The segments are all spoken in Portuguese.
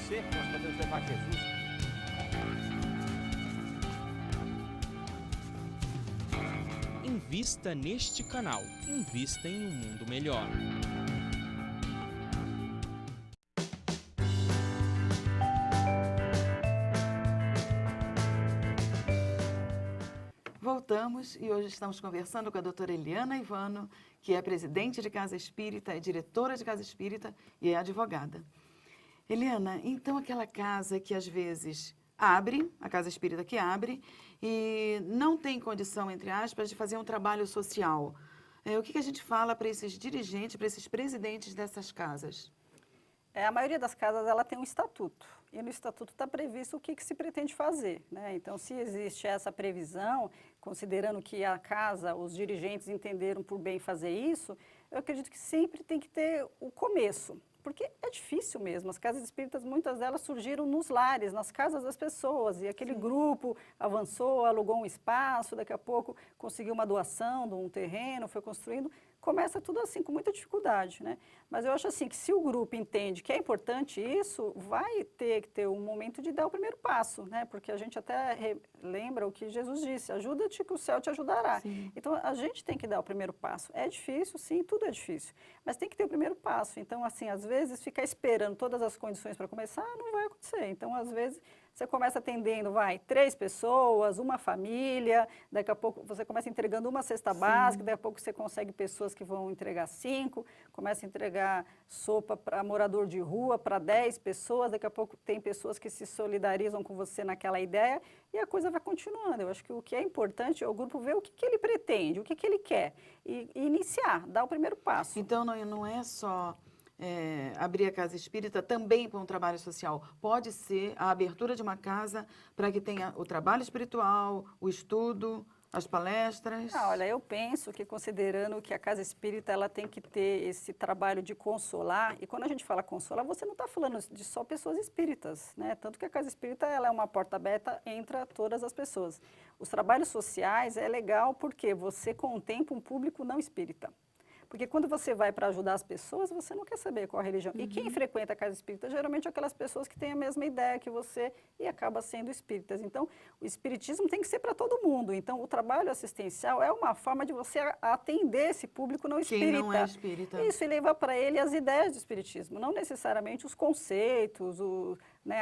você, nós podemos levar Jesus. Invista neste canal. Invista em um mundo melhor. Voltamos e hoje estamos conversando com a doutora Eliana Ivano, que é presidente de Casa Espírita, é diretora de Casa Espírita e é advogada. Eliana, então aquela casa que às vezes abre, a Casa Espírita que abre, e não tem condição, entre aspas, de fazer um trabalho social. O que a gente fala para esses dirigentes, para esses presidentes dessas casas? A maioria das casas ela tem um estatuto, e no estatuto está previsto o que se pretende fazer, né? Então, se existe essa previsão, considerando que a casa, os dirigentes entenderam por bem fazer isso, eu acredito que sempre tem que ter o começo, porque é difícil mesmo. As casas espíritas, muitas delas surgiram nos lares, nas casas das pessoas, e aquele grupo avançou, alugou um espaço, daqui a pouco conseguiu uma doação de um terreno, foi construindo. Começa tudo assim, com muita dificuldade, né? Mas eu acho assim, que se o grupo entende que é importante isso, vai ter que ter um momento de dar o primeiro passo, né? Porque a gente até lembra o que Jesus disse, ajuda-te que o céu te ajudará. Sim. Então, a gente tem que dar o primeiro passo. É difícil, sim, tudo é difícil, mas tem que ter o primeiro passo. Então, assim, às vezes, ficar esperando todas as condições para começar, não vai acontecer. Então, às vezes, você começa atendendo, 3 pessoas, uma família, daqui a pouco você começa entregando uma cesta básica, daqui a pouco você consegue pessoas que vão entregar 5, começa a entregar sopa para morador de rua, para 10 pessoas, daqui a pouco tem pessoas que se solidarizam com você naquela ideia e a coisa vai continuando. Eu acho que o que é importante é o grupo ver o que ele pretende, o que ele quer e iniciar, dar o primeiro passo. Então, não é só abrir a Casa Espírita também para um trabalho social. Pode ser a abertura de uma casa para que tenha o trabalho espiritual, o estudo, as palestras. Olha, eu penso que considerando que a Casa Espírita ela tem que ter esse trabalho de consolar, e quando a gente fala consolar, você não está falando de só pessoas espíritas, né? Tanto que a Casa Espírita ela é uma porta aberta entre todas as pessoas. Os trabalhos sociais é legal porque você contempla um público não espírita. Porque quando você vai para ajudar as pessoas, você não quer saber qual a religião. E quem frequenta a casa espírita, geralmente é aquelas pessoas que têm a mesma ideia que você e acaba sendo espíritas. Então, o espiritismo tem que ser para todo mundo. Então, o trabalho assistencial é uma forma de você atender esse público não espírita. Quem não é espírita. Isso, e levar para ele as ideias do espiritismo, não necessariamente os conceitos,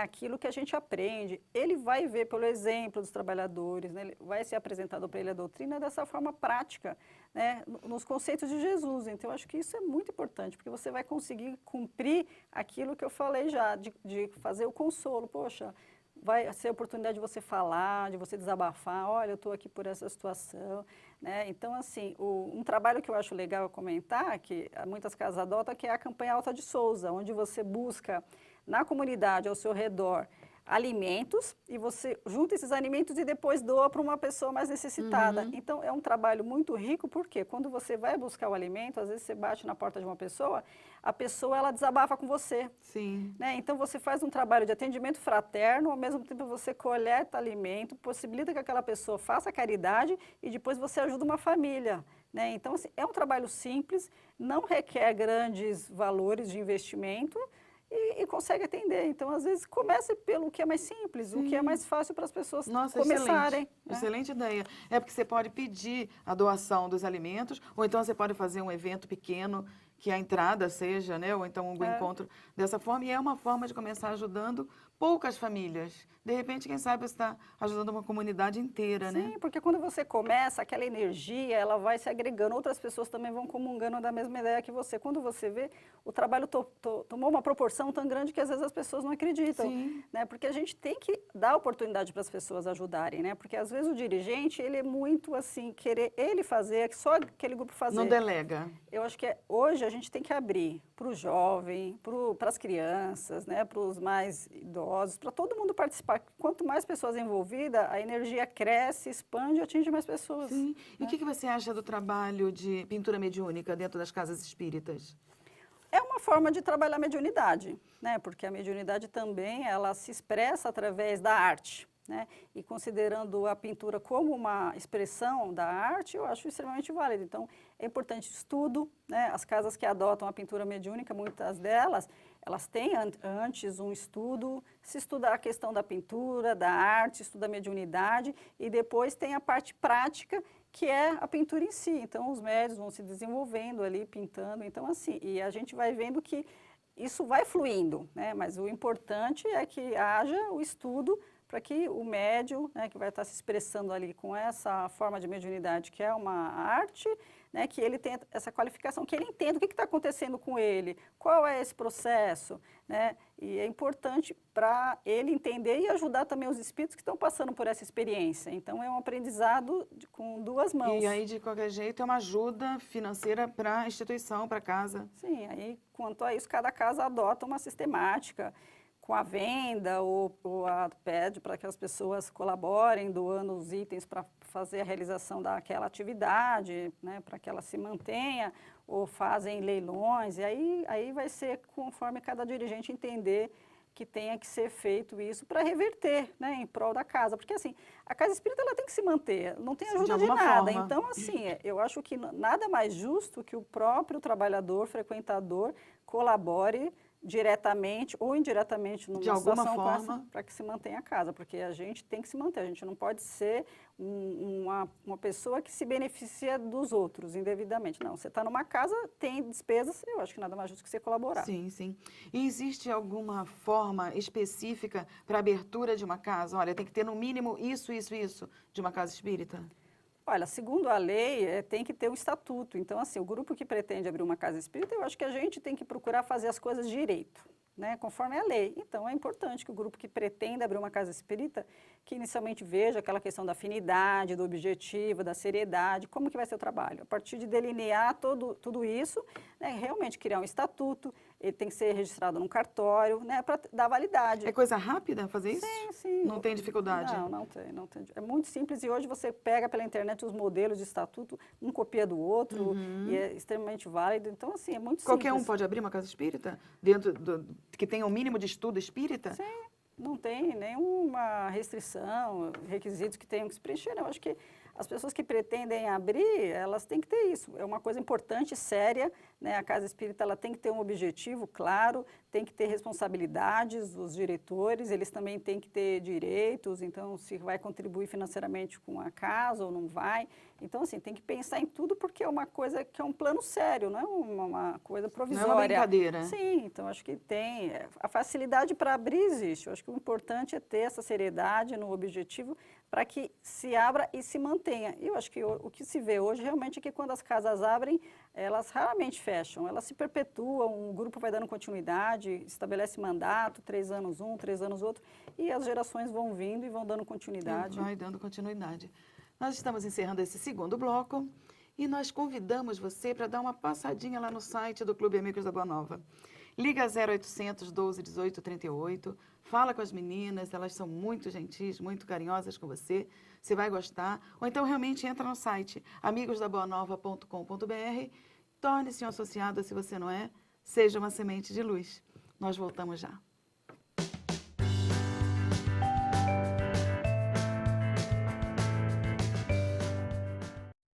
aquilo que a gente aprende. Ele vai ver pelo exemplo dos trabalhadores, né? Vai ser apresentado para ele a doutrina dessa forma prática, né? Nos conceitos de Jesus. Então, eu acho que isso é muito importante, porque você vai conseguir cumprir aquilo que eu falei já, de fazer o consolo. Poxa, vai ser a oportunidade de você falar, de você desabafar, olha, eu estou aqui por essa situação, né? Então, assim, um trabalho que eu acho legal comentar, que muitas casas adotam, que é a campanha Alta de Souza, onde você busca na comunidade, ao seu redor, alimentos, e você junta esses alimentos e depois doa para uma pessoa mais necessitada. Então, é um trabalho muito rico, porque quando você vai buscar o alimento, às vezes você bate na porta de uma pessoa, a pessoa, ela desabafa com você. Sim. Né? Então, você faz um trabalho de atendimento fraterno, ao mesmo tempo você coleta alimento, possibilita que aquela pessoa faça caridade e depois você ajuda uma família. Né? Então, assim, é um trabalho simples, não requer grandes valores de investimento, e consegue atender. Então, às vezes, começa pelo que é mais simples, o que é mais fácil para as pessoas começarem. Excelente ideia. É porque você pode pedir a doação dos alimentos, ou então você pode fazer um evento pequeno, que a entrada seja, né, ou então um encontro dessa forma, e é uma forma de começar ajudando poucas famílias. De repente, quem sabe você está ajudando uma comunidade inteira, né? Sim, porque quando você começa, aquela energia, ela vai se agregando, outras pessoas também vão comungando da mesma ideia que você. Quando você vê, o trabalho tomou uma proporção tão grande que às vezes as pessoas não acreditam. Sim. Né? Porque a gente tem que dar oportunidade para as pessoas ajudarem, né? Porque às vezes o dirigente, ele é muito assim, querer ele fazer, só aquele grupo fazer. Não delega. Eu acho que hoje a gente tem que abrir para o jovem, para as crianças, né, para os mais idosos, para todo mundo participar. Quanto mais pessoas envolvidas, a energia cresce, expande e atinge mais pessoas. Sim. E né? o que você acha do trabalho de pintura mediúnica dentro das casas espíritas? É uma forma de trabalhar a mediunidade, né? Porque a mediunidade também ela se expressa através da arte. né, e considerando a pintura como uma expressão da arte, eu acho extremamente válido. Então, é importante estudo, né, as casas que adotam a pintura mediúnica, muitas delas, elas têm antes um estudo, se estudar a questão da pintura, da arte, estuda a mediunidade, e depois tem a parte prática, que é a pintura em si. Então, os médios vão se desenvolvendo ali, pintando. Então, assim, e a gente vai vendo que isso vai fluindo, né? Mas o importante é que haja o estudo para que o médium, né, que vai estar se expressando ali com essa forma de mediunidade, que é uma arte, né, que ele tenha essa qualificação, que ele entenda o que está acontecendo com ele, qual é esse processo, né? E é importante para ele entender e ajudar também os espíritos que estão passando por essa experiência. Então, é um aprendizado com duas mãos. E aí, de qualquer jeito, é uma ajuda financeira para a instituição, para a casa. Sim, aí quanto a isso, cada casa adota uma sistemática com a venda ou pede para que as pessoas colaborem, doando os itens para fazer a realização daquela atividade, né, para que ela se mantenha, ou fazem leilões, e aí vai ser conforme cada dirigente entender que tenha que ser feito isso para reverter, né, em prol da casa. Porque, assim, a casa espírita ela tem que se manter, não tem ajuda de nada. Forma. Então, assim, eu acho que nada mais justo que o próprio trabalhador, frequentador, colabore diretamente ou indiretamente numa situação com essa, para que se mantenha a casa, porque a gente tem que se manter, a gente não pode ser uma pessoa que se beneficia dos outros indevidamente. Não, você está numa casa, tem despesas, eu acho que nada mais justo que você colaborar. Sim, sim. E existe alguma forma específica para a abertura de uma casa? Olha, tem que ter no mínimo isso de uma casa espírita? Olha, segundo a lei, tem que ter um estatuto. Então, assim, o grupo que pretende abrir uma casa espírita, eu acho que a gente tem que procurar fazer as coisas direito, né, conforme a lei. Então, é importante que o grupo que pretenda abrir uma casa espírita, que inicialmente veja aquela questão da afinidade, do objetivo, da seriedade, como que vai ser o trabalho. A partir de delinear tudo isso, né, realmente criar um estatuto, ele tem que ser registrado num cartório, né, para dar validade. É coisa rápida fazer isso? Sim, sim. Não tem dificuldade? Não tem. É muito simples e hoje você pega pela internet os modelos de estatuto, um copia do outro e é extremamente válido. Então, assim, é muito Qualquer simples. um pode abrir uma casa espírita? Dentro que tenha um mínimo de estudo espírita? Sim, não tem nenhuma restrição, requisitos que tenham que se preencher. Eu acho que as pessoas que pretendem abrir, elas têm que ter isso. É uma coisa importante, séria, né? A casa espírita ela tem que ter um objetivo claro, tem que ter responsabilidades, os diretores, eles também têm que ter direitos, então se vai contribuir financeiramente com a casa ou não vai. Então, assim, tem que pensar em tudo porque é uma coisa que é um plano sério, não é uma coisa provisória. Não é uma brincadeira. Sim, então acho que tem. A facilidade para abrir existe. Eu acho que o importante é ter essa seriedade no objetivo para que se abra e se mantenha. E eu acho que o que se vê hoje realmente é que quando as casas abrem, elas raramente fecham, elas se perpetuam, um grupo vai dando continuidade, estabelece mandato, 3 anos um, 3 anos outro, e as gerações vão vindo e vão dando continuidade. Vai dando continuidade. Nós estamos encerrando esse segundo bloco e nós convidamos você para dar uma passadinha lá no site do Clube Amigos da Boa Nova. Liga 0800 12 18 38, fala com as meninas, elas são muito gentis, muito carinhosas com você, você vai gostar. Ou então realmente entra no site amigosdaboanova.com.br, torne-se um associado se você não é, seja uma semente de luz. Nós voltamos já.